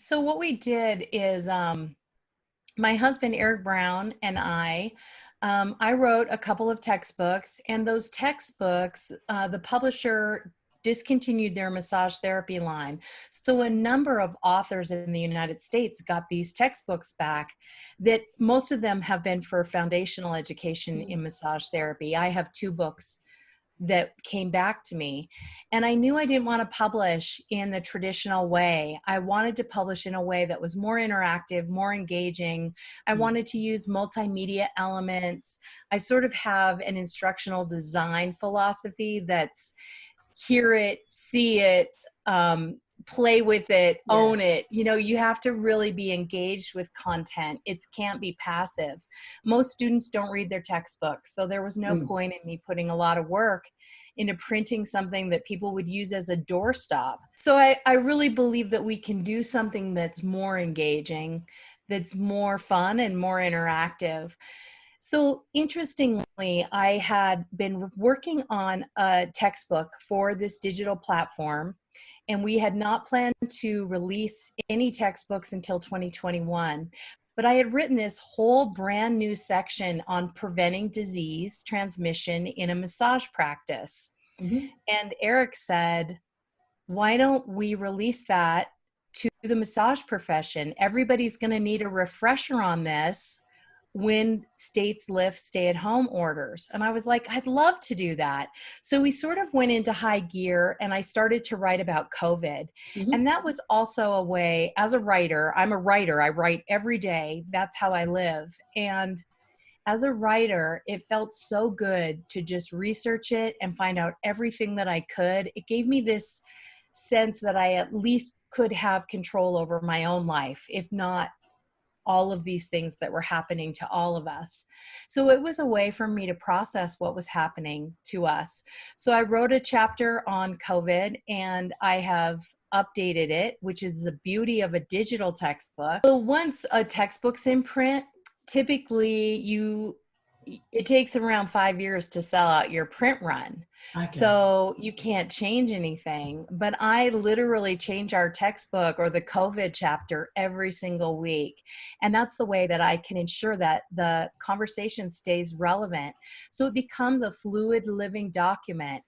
So what we did is my husband, Eric Brown, and I wrote a couple of textbooks, and those textbooks, the publisher discontinued their massage therapy line. So a number of authors in the United States got these textbooks back that most of them have been for foundational education in massage therapy. I have two books that came back to me. And I knew I didn't want to publish in the traditional way. I wanted to publish in a way that was more interactive, more engaging. I wanted to use multimedia elements. I sort of have an instructional design philosophy that's hear it, see it, play with it, own it. You know, you have to really be engaged with content. It can't be passive. Most students don't read their textbooks, so there was no point in me putting a lot of work into printing something that people would use as a doorstop. So I really believe that we can do something that's more engaging, that's more fun and more interactive. So interestingly, I had been working on a textbook for this digital platform, and we had not planned to release any textbooks until 2021. But I had written this whole brand new section on preventing disease transmission in a massage practice. And Eric said, why don't we release that to the massage profession? Everybody's going to need a refresher on this when states lift stay-at-home orders. And I was like, I'd love to do that. So we sort of went into high gear, and I started to write about COVID. And that was also a way, as a writer, I'm a writer, I write every day. That's how I live. And as a writer, it felt so good to just research it and find out everything that I could. It gave me this sense that I at least could have control over my own life, if not all of these things that were happening to all of us. So it was a way for me to process what was happening to us. So I wrote a chapter on COVID, and I have updated it, which is the beauty of a digital textbook. So once a textbook's in print, typically it takes around 5 years to sell out your print run. So you can't change anything, but I literally change our textbook or the COVID chapter every single week. And that's the way that I can ensure that the conversation stays relevant. So it becomes a fluid living document.